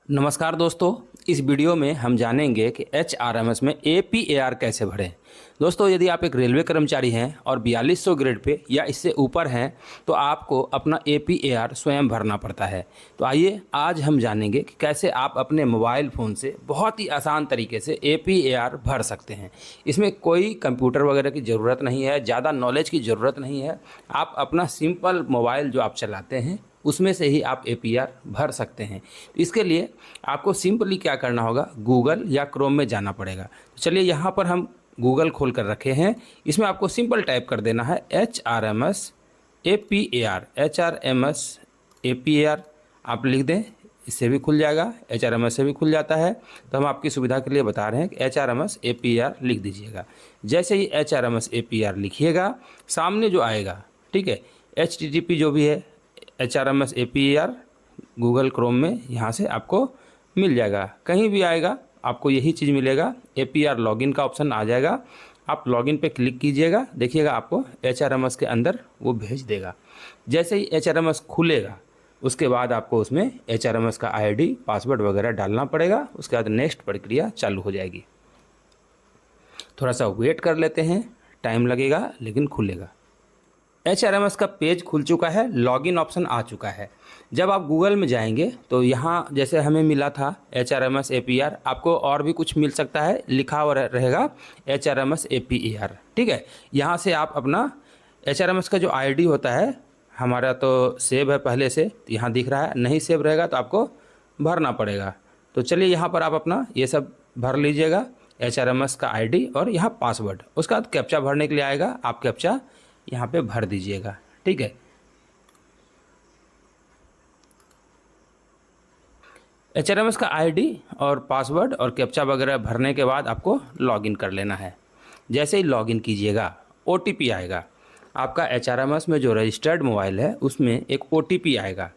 नमस्कार दोस्तों, इस वीडियो में हम जानेंगे कि एचआरएमएस में एपीएआर कैसे भरें। दोस्तों, यदि आप एक रेलवे कर्मचारी हैं और 4200 ग्रेड पे या इससे ऊपर हैं तो आपको अपना एपीएआर स्वयं भरना पड़ता है। तो आइए आज हम जानेंगे कि कैसे आप अपने मोबाइल फ़ोन से बहुत ही आसान तरीके से एपीएआर भर सकते हैं। इसमें कोई कंप्यूटर वगैरह की ज़रूरत नहीं है, ज़्यादा नॉलेज की ज़रूरत नहीं है। आप अपना सिंपल मोबाइल जो आप चलाते हैं उसमें से ही आप एपीआर भर सकते हैं। तो इसके लिए आपको सिंपली क्या करना होगा, गूगल या क्रोम में जाना पड़ेगा। तो चलिए यहाँ पर हम गूगल खोल कर रखे हैं। इसमें आपको सिंपल टाइप कर देना है एचआरएमएस एपीएआर, एचआरएमएस एपीएआर आप लिख दें, इससे भी खुल जाएगा। एचआरएमएस से भी खुल जाता है। तो हम आपकी सुविधा के लिए बता रहे हैं कि एचआरएमएस एपीएआर लिख दीजिएगा। जैसे ही एचआरएमएस एपीएआर लिखिएगा, सामने जो आएगा, ठीक है, एचटीटीपी जो भी है एचआरएमएस एपीएआर गूगल क्रोम में यहाँ से आपको मिल जाएगा। कहीं भी आएगा आपको यही चीज़ मिलेगा। एपीआर लॉगिन का ऑप्शन आ जाएगा, आप लॉगिन पे क्लिक कीजिएगा, देखिएगा आपको एचआरएमएस के अंदर वो भेज देगा। जैसे ही एचआरएमएस खुलेगा उसके बाद आपको उसमें एचआरएमएस का आईडी पासवर्ड वगैरह डालना पड़ेगा। उसके बाद नेक्स्ट प्रक्रिया चालू हो जाएगी। थोड़ा सा वेट कर लेते हैं, टाइम लगेगा लेकिन खुलेगा। एचआरएमएस का पेज खुल चुका है, लॉगिन ऑप्शन आ चुका है। जब आप गूगल में जाएंगे तो यहाँ जैसे हमें मिला था एचआरएमएस एपीआर, आपको और भी कुछ मिल सकता है, लिखा हुआ रहेगा एचआरएमएस एपीआर, ठीक है। यहाँ से आप अपना एचआरएमएस का जो आईडी होता है, हमारा तो सेव है पहले से, तो यहाँ दिख रहा है। नहीं सेव रहेगा तो आपको भरना पड़ेगा। तो चलिए यहाँ पर आप अपना ये सब भर लीजिएगा, एचआरएमएस का आईडी और यहाँ पासवर्ड। उसका बाद कैप्चा भरने के लिए आएगा, आप कैप्चा यहाँ पे भर दीजिएगा, ठीक है। एचआरएमएस का आईडी और पासवर्ड और कैप्चा वगैरह भरने के बाद आपको लॉगिन कर लेना है। जैसे ही लॉगिन कीजिएगा ओटीपी आएगा। आपका एचआरएमएस में जो रजिस्टर्ड मोबाइल है उसमें एक ओटीपी आएगा।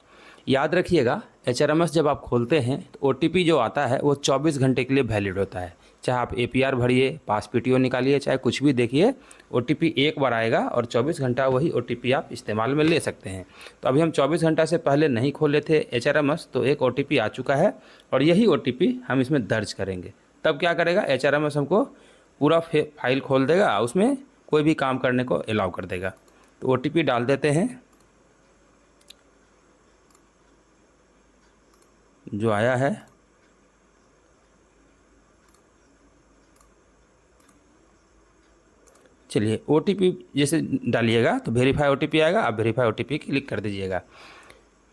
याद रखिएगा, एचआरएमएस जब आप खोलते हैं तो ओटीपी जो आता है वो 24 घंटे के लिए वैलिड होता है। चाहे आप एपीआर भरिए, पास पीटीओ निकालिए, चाहे कुछ भी देखिए, ओटीपी एक बार आएगा और 24 घंटा वही ओटीपी आप इस्तेमाल में ले सकते हैं। तो अभी हम 24 घंटा से पहले नहीं खोले थे एचआरएमएस, तो एक ओटीपी आ चुका है और यही ओटीपी हम इसमें दर्ज करेंगे। तब क्या करेगा, एचआरएमएस हमको पूरा फाइल खोल देगा, उसमें कोई भी काम करने को अलाउ कर देगा। तो ओटीपी डाल देते हैं जो आया है। चलिए ओटीपी जैसे डालिएगा तो वेरीफाई ओटीपी आएगा, आप वेरीफाई ओटीपी क्लिक कर दीजिएगा,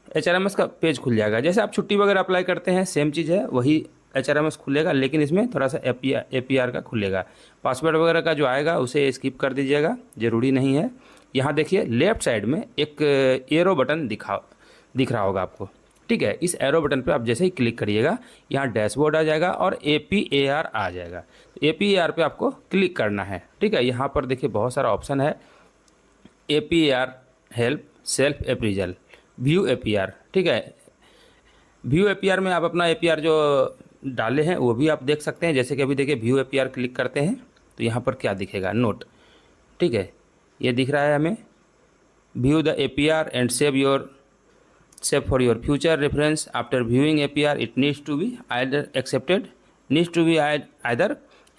एचआरएमएस का पेज खुल जाएगा। जैसे आप छुट्टी वगैरह अप्लाई करते हैं सेम चीज़ है, वही एचआरएमएस खुलेगा, लेकिन इसमें थोड़ा सा एपीआर का खुलेगा। पासवर्ड वगैरह का जो आएगा उसे स्किप कर दीजिएगा, ज़रूरी नहीं है। यहाँ देखिए लेफ्ट साइड में एक एरो बटन दिख रहा होगा आपको, ठीक है। इस एरो बटन पे आप जैसे ही क्लिक करिएगा यहाँ डैशबोर्ड आ जाएगा और एपीएआर आ जाएगा। तो एपीएआर पे आपको क्लिक करना है, ठीक है। यहाँ पर देखिए बहुत सारा ऑप्शन है, APAR help, self appraisal, view APR, ठीक है। व्यू एपीआर में आप अपना एपीआर जो डाले हैं वो भी आप देख सकते हैं। जैसे कि अभी देखिए व्यू एपीआर क्लिक करते हैं तो यहाँ पर क्या दिखेगा, नोट, ठीक है, ये दिख रहा है हमें, view the APR and save for your future reference after viewing APR it needs to be either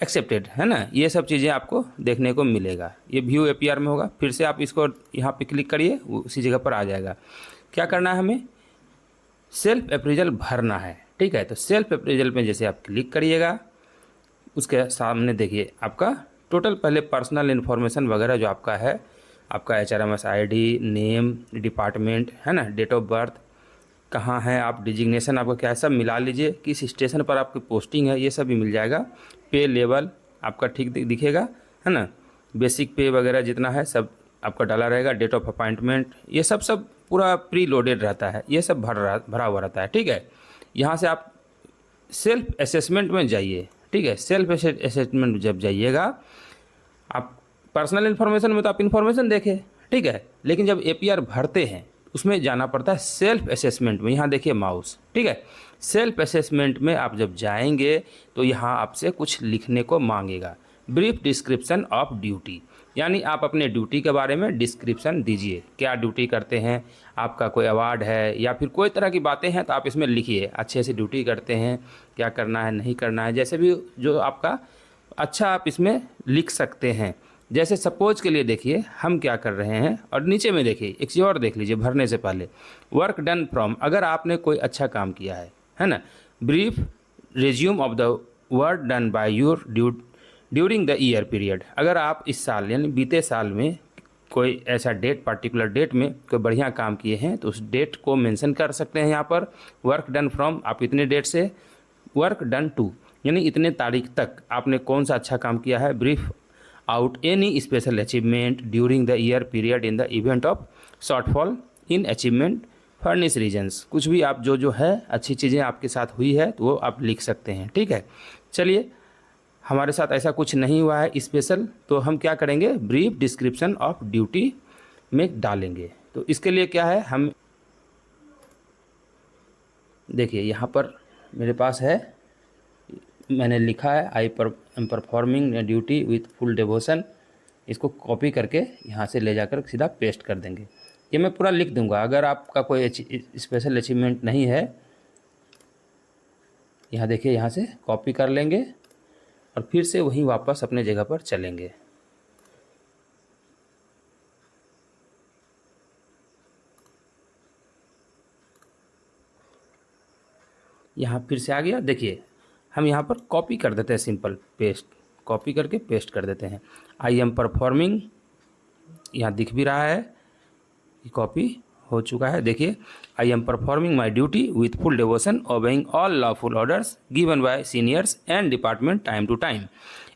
accepted, है ना। ये सब चीज़ें आपको देखने को मिलेगा, ये व्यू APR में होगा। फिर से आप इसको यहाँ पे क्लिक करिए, उसी जगह पर आ जाएगा। क्या करना है, हमें सेल्फ अप्रेजल भरना है, ठीक है। तो सेल्फ अप्रेजल में जैसे आप क्लिक करिएगा उसके सामने देखिए आपका टोटल पहले पर्सनल इन्फॉर्मेशन वगैरह जो आपका है, आपका एचआरएमएस आईडी, नेम, डिपार्टमेंट, है ना, डेट ऑफ बर्थ, कहाँ है आप, डिजिग्नेशन आपका क्या है, सब मिला लीजिए। किस स्टेशन पर आपकी पोस्टिंग है ये सब भी मिल जाएगा। पे लेवल आपका ठीक दिखेगा, है ना। बेसिक पे वगैरह जितना है सब आपका डाला रहेगा। डेट ऑफ अपॉइंटमेंट, ये सब पूरा प्री लोडेड रहता है, ये सब भरा हुआ रहता है, ठीक है। यहाँ से आप सेल्फ असेसमेंट में जाइए, ठीक है। सेल्फ असेसमेंट जब जाइएगा, आप पर्सनल इन्फॉर्मेशन में तो आप इन्फॉर्मेशन देखें, ठीक है, लेकिन जब एपीआर भरते हैं उसमें जाना पड़ता है सेल्फ असेसमेंट में। यहाँ देखिए माउस, ठीक है। सेल्फ असेसमेंट में आप जब जाएंगे तो यहाँ आपसे कुछ लिखने को मांगेगा, ब्रीफ डिस्क्रिप्शन ऑफ ड्यूटी। यानी आप अपने ड्यूटी के बारे में डिस्क्रिप्शन दीजिए, क्या ड्यूटी करते हैं, आपका कोई अवार्ड है या फिर कोई तरह की बातें हैं तो आप इसमें लिखिए। अच्छे से ड्यूटी करते हैं, क्या करना है नहीं करना है, जैसे भी जो आपका अच्छा आप इसमें लिख सकते हैं। जैसे सपोज के लिए देखिए हम क्या कर रहे हैं, और नीचे में देखिए एक चीज़ और देख लीजिए भरने से पहले, वर्क डन फ्रॉम, अगर आपने कोई अच्छा काम किया है ना, brief resume of the work done by your during the year period, अगर आप इस साल यानी बीते साल में कोई ऐसा डेट, पर्टिकुलर डेट में कोई बढ़िया काम किए हैं तो उस डेट को मेंशन कर सकते हैं यहाँ पर। वर्क डन फ्रॉम, आप इतने डेट से, वर्क डन टू यानी इतने तारीख तक आपने कौन सा अच्छा काम किया है। Brief out any special achievement during the year period in the event of shortfall in achievement furnish reasons, कुछ भी आप जो है अच्छी चीज़ें आपके साथ हुई है तो वो आप लिख सकते हैं। ठीक है, चलिए हमारे साथ ऐसा कुछ नहीं हुआ है स्पेशल, तो हम क्या करेंगे, ब्रीफ डिस्क्रिप्शन ऑफ ड्यूटी में डालेंगे। तो इसके लिए क्या है, हम देखिए यहाँ पर मेरे पास है, मैंने लिखा है I performing duty with full devotion, इसको कॉपी करके यहाँ से ले जाकर सीधा पेस्ट कर देंगे। ये मैं पूरा लिख दूंगा। अगर आपका कोई स्पेशल अचीवमेंट नहीं है, यहाँ देखिए यहाँ से कॉपी कर लेंगे और फिर से वहीं वापस अपने जगह पर चलेंगे। यहाँ फिर से आ गया, देखिए हम यहाँ पर कॉपी कर देते हैं, सिंपल पेस्ट, कॉपी करके पेस्ट कर देते हैं। आई एम परफॉर्मिंग, यहाँ दिख भी रहा है कि कॉपी हो चुका है। देखिए I am performing my duty with full devotion obeying all lawful orders given by seniors and department time to time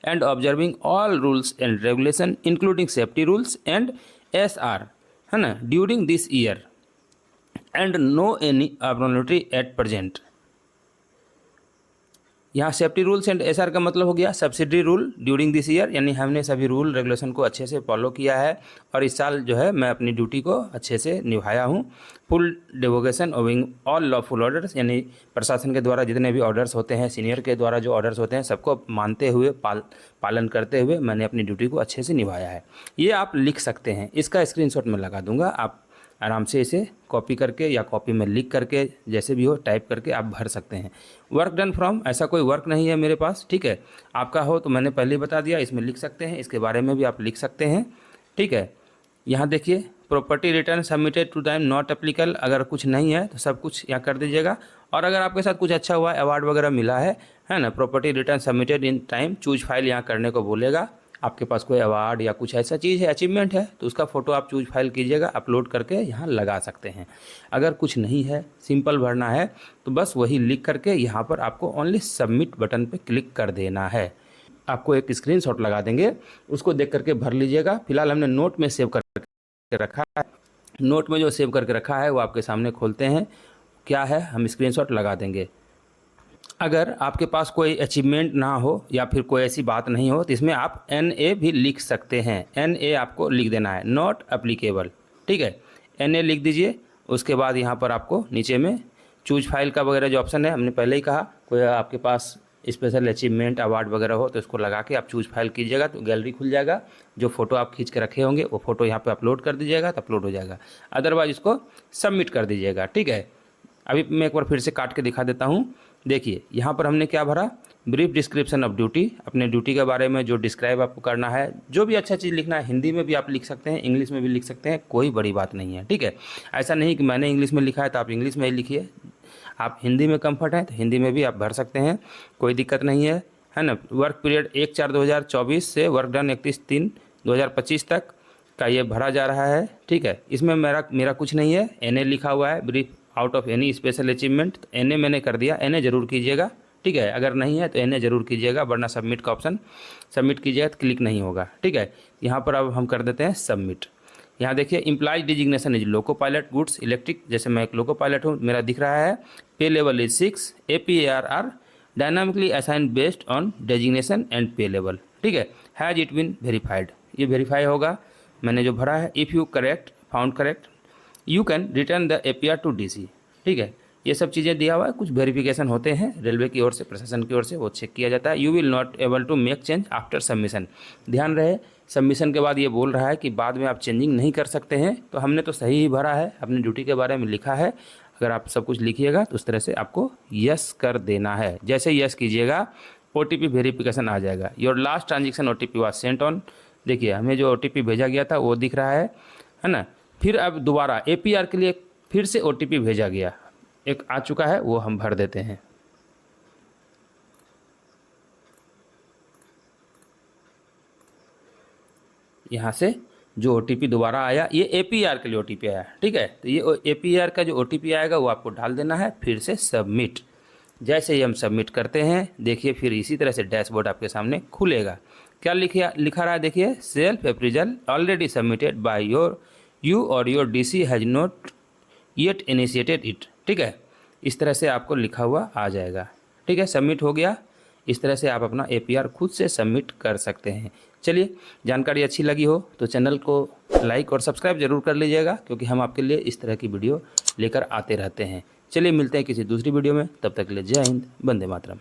and observing all rules and regulation including safety rules and SR, है ना, during this year and no any abnormality at present. यहाँ safety rules and SR का मतलब हो गया subsidy rule during this year, यानी हमने सभी रूल रेगुलेशन को अच्छे से फॉलो किया है और इस साल जो है मैं अपनी ड्यूटी को अच्छे से निभाया हूँ। Full devotion owing all lawful orders, यानी प्रशासन के द्वारा जितने भी ऑर्डर्स होते हैं, सीनियर के द्वारा जो ऑर्डर्स होते हैं, सबको मानते हुए पालन करते हुए मैंने अपनी ड्यूटी को अच्छे से निभाया है। ये आप लिख सकते हैं, इसका स्क्रीनशॉट मैं लगा दूंगा, आप आराम से इसे कॉपी करके या कॉपी में लिख करके जैसे भी हो टाइप करके आप भर सकते हैं। वर्क डन फ्रॉम, ऐसा कोई वर्क नहीं है मेरे पास, ठीक है, आपका हो तो मैंने पहले ही बता दिया, इसमें लिख सकते हैं, इसके बारे में भी आप लिख सकते हैं। ठीक है, यहाँ देखिए property return submitted to time not applicable, अगर कुछ नहीं है तो सब कुछ यहाँ कर दीजिएगा। और अगर आपके साथ कुछ अच्छा हुआ है, अवार्ड वगैरह मिला है ना, property return submitted in time, choose file यहाँ करने को बोलेगा। आपके पास कोई अवार्ड या कुछ ऐसा चीज़ है, अचीवमेंट है, तो उसका फ़ोटो आप चूज फाइल कीजिएगा, अपलोड करके यहाँ लगा सकते हैं। अगर कुछ नहीं है, सिंपल भरना है, तो बस वही लिख करके यहाँ पर आपको ओनली सबमिट बटन पे क्लिक कर देना है। आपको एक स्क्रीनशॉट लगा देंगे, उसको देख करके भर लीजिएगा। फिलहाल हमने नोट में सेव करके रखा है, नोट में जो सेव करके रखा है वो आपके सामने खोलते हैं, क्या है हम स्क्रीनशॉट लगा देंगे। अगर आपके पास कोई अचीवमेंट ना हो या फिर कोई ऐसी बात नहीं हो तो इसमें आप NA भी लिख सकते हैं। NA आपको लिख देना है, नॉट अप्लीकेबल, ठीक है, NA लिख दीजिए। उसके बाद यहाँ पर आपको नीचे में चूज फाइल का वगैरह जो ऑप्शन है, हमने पहले ही कहा, कोई आपके पास स्पेशल अचीवमेंट अवार्ड वगैरह हो तो इसको लगा के आप चूज फाइल कीजिएगा तो गैलरी खुल जाएगा। जो फ़ोटो आप खींच के रखे होंगे वो फ़ोटो यहाँ पे अपलोड कर दीजिएगा तो अपलोड हो जाएगा, अदरवाइज इसको सबमिट कर दीजिएगा। ठीक है, अभी मैं एक बार फिर से काट के दिखा देता हूँ। देखिए यहाँ पर हमने क्या भरा, ब्रीफ डिस्क्रिप्शन ऑफ ड्यूटी, अपने ड्यूटी के बारे में जो डिस्क्राइब आपको करना है, जो भी अच्छा चीज़ लिखना है, हिंदी में भी आप लिख सकते हैं, इंग्लिश में भी लिख सकते हैं, कोई बड़ी बात नहीं है। ठीक है, ऐसा नहीं कि मैंने इंग्लिश में लिखा है तो आप इंग्लिश में ही लिखिए, आप हिंदी में कंफर्ट है तो हिंदी में भी आप भर सकते हैं, कोई दिक्कत नहीं है ना। वर्क पीरियड 1/4/2024 से वर्क डन 31/3/2025 तक का ये भरा जा रहा है। ठीक है, इसमें मेरा कुछ नहीं है, NA लिखा हुआ है, brief out of any special achievement, NA मैंने कर दिया, NA जरूर कीजिएगा। ठीक है, अगर नहीं है तो NA जरूर कीजिएगा, वरना सबमिट का ऑप्शन सबमिट कीजिएगा तो क्लिक नहीं होगा। ठीक है, यहाँ पर अब हम कर देते हैं सबमिट। यहाँ देखिए employ designation is loco pilot goods electric, जैसे मैं एक लोको पायलट हूँ, मेरा दिख रहा है। Pay level is 6, APAR dynamically assign based on designation and pay level. ठीक है, हैज इट बीन वेरीफाइड, ये वेरीफाई होगा मैंने जो भरा है। If you correct found correct you can return the APR to DC। ठीक है, ये सब चीज़ें दिया हुआ है, कुछ वेरिफिकेशन होते हैं रेलवे की ओर से, प्रशासन की ओर से, वो चेक किया जाता है। You will not able to make change after submission, ध्यान रहे सबमिशन के बाद ये बोल रहा है कि बाद में आप चेंजिंग नहीं कर सकते हैं। तो हमने तो सही ही भरा है, अपनी ड्यूटी के बारे में लिखा है। अगर आप सब कुछ लिखिएगा तो उस तरह से आपको यस कर देना है। जैसे यस कीजिएगा OTP वेरिफिकेशन आ जाएगा। Your last transaction OTP was sent on. देखिए हमें जो OTP भेजा गया था वो दिख रहा है ना। फिर अब दोबारा APR के लिए फिर से OTP भेजा गया, एक आ चुका है, वो हम भर देते हैं। यहाँ से जो OTP दोबारा आया, ये APR के लिए OTP आया, ठीक है। तो ये APR का जो OTP आएगा वो आपको डाल देना है, फिर से सबमिट। जैसे ही हम सबमिट करते हैं, देखिए फिर इसी तरह से डैशबोर्ड आपके सामने खुलेगा। क्या लिखा रहा है, देखिए self appraisal already submitted by you और your DC has not yet initiated it, ठीक है। इस तरह से आपको लिखा हुआ आ जाएगा, ठीक है। सबमिट हो गया। इस तरह से आप अपना APR खुद से सबमिट कर सकते हैं। चलिए, जानकारी अच्छी लगी हो तो चैनल को लाइक और सब्सक्राइब जरूर कर लीजिएगा, क्योंकि हम आपके लिए इस तरह की वीडियो लेकर आते रहते हैं। चलिए मिलते हैं किसी दूसरी वीडियो में, तब तक के लिए जय हिंद, वंदे मातरम।